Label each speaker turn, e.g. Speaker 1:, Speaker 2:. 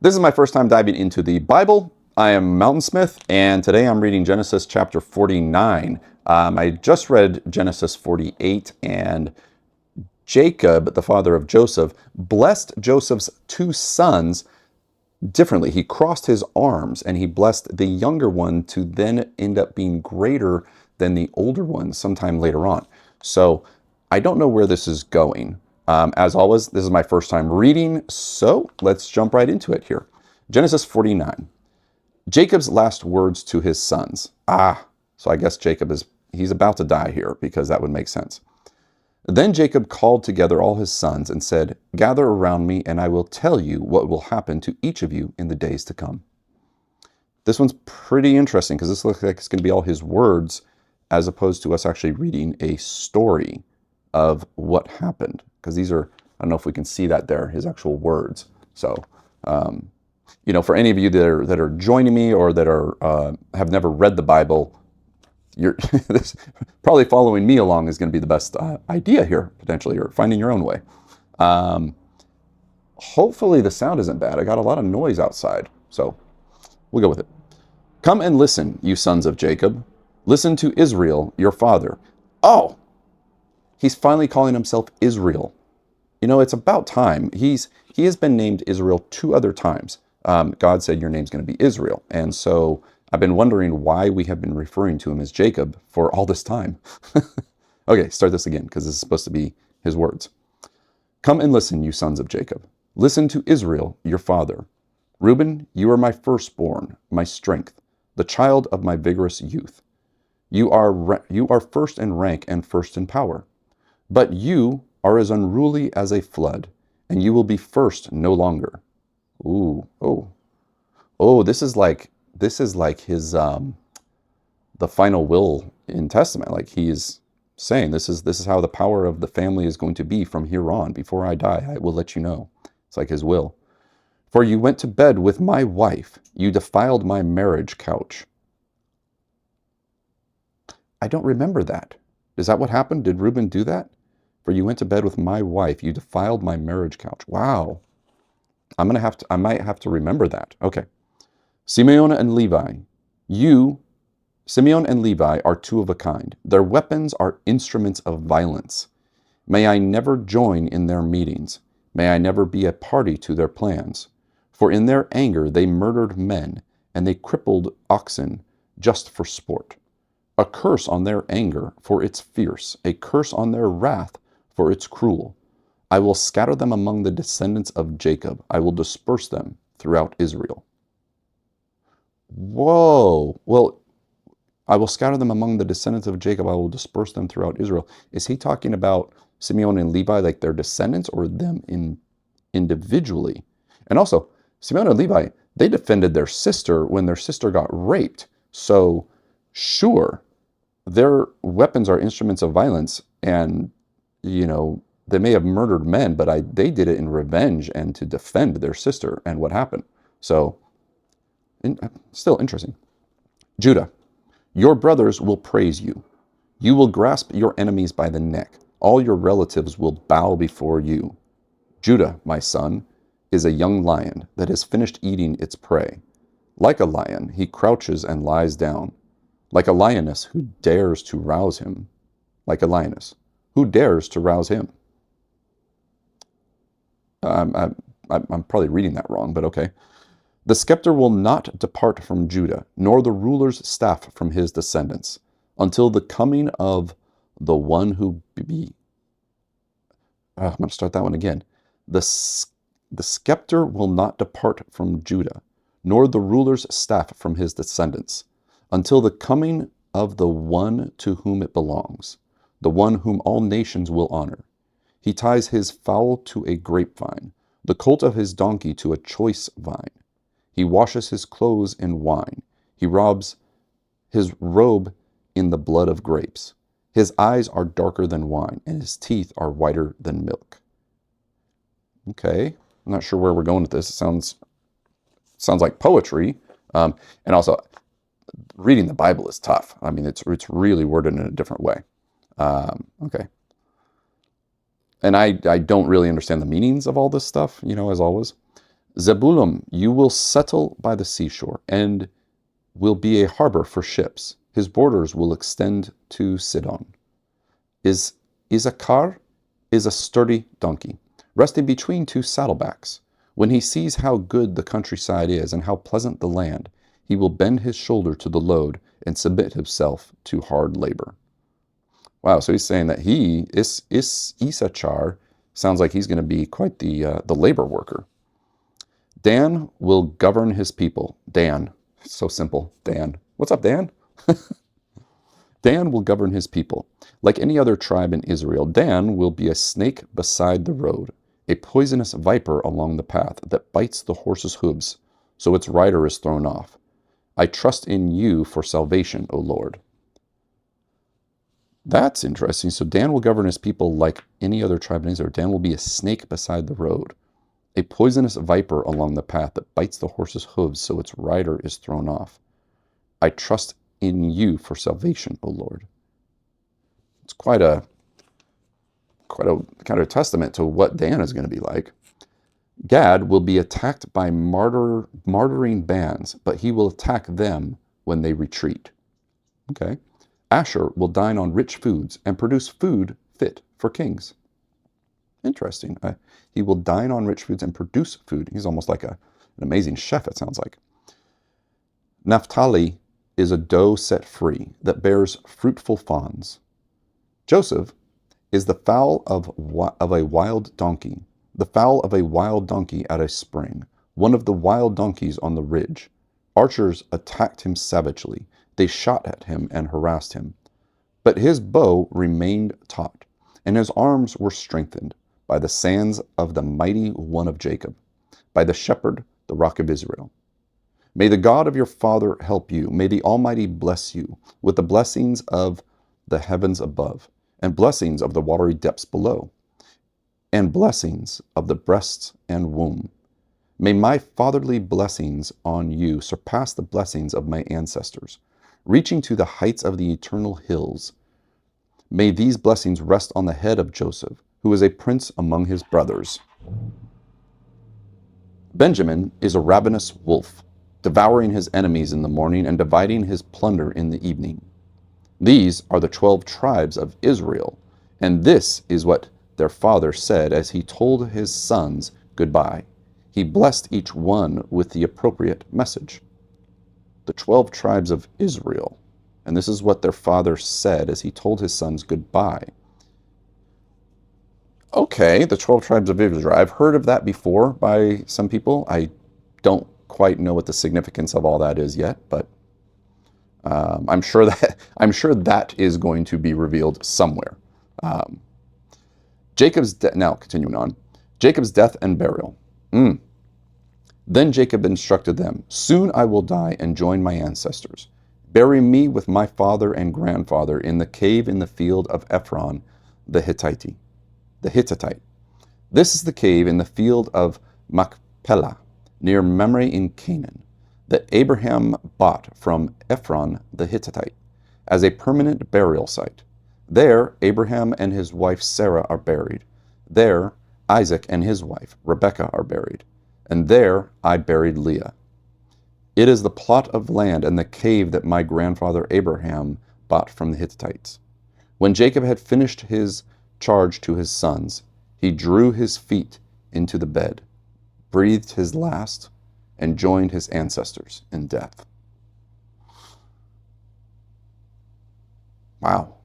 Speaker 1: This is my first time diving into the Bible. I am Mountainsmith, and today I'm reading Genesis chapter 49. I just read Genesis 48, and Jacob, the father of Joseph, blessed Joseph's two sons differently. He crossed his arms, and he blessed the younger one to then end up being greater than the older one sometime later on. So I don't know where this is going. As always, this is my first time reading, so let's jump right into it here. Genesis 49. Jacob's last words to his sons. So I guess he's about to die here because that would make sense. Then Jacob called together all his sons and said, "Gather around me, and I will tell you what will happen to each of you in the days to come." This one's pretty interesting because this looks like it's going to be all his words as opposed to us actually reading a story of what happened. Because these are, I don't know if we can see that there, his actual words. So, for any of you that are joining me or that have never read the Bible, you're probably following me along is going to be the best idea here, potentially, or finding your own way. Hopefully the sound isn't bad. I got a lot of noise outside, so we'll go with it. "Come and listen, you sons of Jacob. Listen to Israel, your father." Oh, he's finally calling himself Israel. It's about time. He has been named Israel 2 other times. God said your name's going to be Israel. And so I've been wondering why we have been referring to him as Jacob for all this time. Okay, start this again because this is supposed to be his words. "Come and listen, you sons of Jacob. Listen to Israel, your father. Reuben, you are my firstborn, my strength, the child of my vigorous youth. You are first in rank and first in power. But you are as unruly as a flood, and you will be first no longer." This is like his the final will in Testament. Like he is saying, this is how the power of the family is going to be from here on. Before I die, I will let you know. It's like his will. "For you went to bed with my wife, you defiled my marriage couch." I don't remember that. Is that what happened? Did Reuben do that? "For you went to bed with my wife, you defiled my marriage couch." Wow. I might have to remember that. Okay. Simeon and Levi are 2 of a kind. Their weapons are instruments of violence. May I never join in their meetings. May I never be a party to their plans. For in their anger they murdered men, and they crippled oxen just for sport. A curse on their anger, for it's fierce. A curse on their wrath, for it's cruel. I will scatter them among the descendants of Jacob. I will disperse them throughout Israel. Whoa. Well, "I will scatter them among the descendants of Jacob. I will disperse them throughout Israel." Is he talking about Simeon and Levi, like their descendants, or them individually? And also, Simeon and Levi, they defended their sister when their sister got raped. So, sure, their weapons are instruments of violence, and, they may have murdered men, but they did it in revenge and to defend their sister and what happened. So, still interesting. "Judah, your brothers will praise you. You will grasp your enemies by the neck. All your relatives will bow before you. Judah, my son, is a young lion that has finished eating its prey. Like a lion, he crouches and lies down. Like a lioness, who dares to rouse him? Like a lioness, who dares to rouse him?" I'm probably reading that wrong, but okay. "The scepter will not depart from Judah, nor the ruler's staff from his descendants, until the coming of the one who be..." I'm going to start that one again. The scepter will not depart from Judah, nor the ruler's staff from his descendants, until the coming of the one to whom it belongs, the one whom all nations will honor. He ties his fowl to a grapevine, the colt of his donkey to a choice vine. He washes his clothes in wine. He robs his robe in the blood of grapes. His eyes are darker than wine, and his teeth are whiter than milk. Okay, I'm not sure where we're going with this. It sounds like poetry. And also, reading the Bible is tough. I mean, it's really worded in a different way. Okay. And I don't really understand the meanings of all this stuff, as always. Zebulun, you will settle by the seashore, and will be a harbor for ships. His borders will extend to Sidon. Is Issachar is a sturdy donkey, resting between two saddlebacks. When he sees how good the countryside is and how pleasant the land, he will bend his shoulder to the load and submit himself to hard labor. Wow, so he's saying that Issachar sounds like he's going to be quite the labor worker. Dan will govern his people. Dan, so simple. Dan, what's up, Dan? Dan will govern his people. Like any other tribe in Israel, Dan will be a snake beside the road, a poisonous viper along the path that bites the horse's hooves, so its rider is thrown off. I trust in you for salvation, O Lord. That's interesting. So Dan will govern his people like any other tribe in Israel. Dan will be a snake beside the road, a poisonous viper along the path that bites the horse's hooves, so its rider is thrown off. I trust in you for salvation, O Lord. It's quite a kind of testament to what Dan is going to be like. Gad will be attacked by martyring bands, but he will attack them when they retreat. Okay. Asher will dine on rich foods and produce food fit for kings. Interesting. He will dine on rich foods and produce food. He's almost like an amazing chef, it sounds like. Naphtali is a doe set free that bears fruitful fawns. Joseph is the fowl of a wild donkey, the fowl of a wild donkey at a spring, one of the wild donkeys on the ridge. Archers attacked him savagely. They shot at him and harassed him. But his bow remained taut, and his arms were strengthened by the sands of the mighty one of Jacob, by the shepherd, the rock of Israel. May the God of your father help you. May the Almighty bless you with the blessings of the heavens above, and blessings of the watery depths below, and blessings of the breasts and womb. May my fatherly blessings on you surpass the blessings of my ancestors, reaching to the heights of the eternal hills. May these blessings rest on the head of Joseph, who is a prince among his brothers. Benjamin is a ravenous wolf, devouring his enemies in the morning and dividing his plunder in the evening. These are the 12 tribes of Israel, and this is what their father said as he told his sons goodbye. He blessed each one with the appropriate message. The 12 tribes of Israel, and this is what their father said as he told his sons goodbye. Okay, the 12 tribes of Israel. I've heard of that before by some people. I don't quite know what the significance of all that is yet, but I'm sure that is going to be revealed somewhere. Now continuing on, Jacob's death and burial. Then Jacob instructed them, "Soon I will die and join my ancestors. Bury me with my father and grandfather in the cave in the field of Ephron the Hittite. This is the cave in the field of Machpelah, near Mamre in Canaan, that Abraham bought from Ephron the Hittite as a permanent burial site. There, Abraham and his wife Sarah are buried. There, Isaac and his wife Rebekah are buried. And there I buried Leah. It is the plot of land and the cave that my grandfather Abraham bought from the Hittites." When Jacob had finished his charge to his sons, he drew his feet into the bed, breathed his last, and joined his ancestors in death. Wow.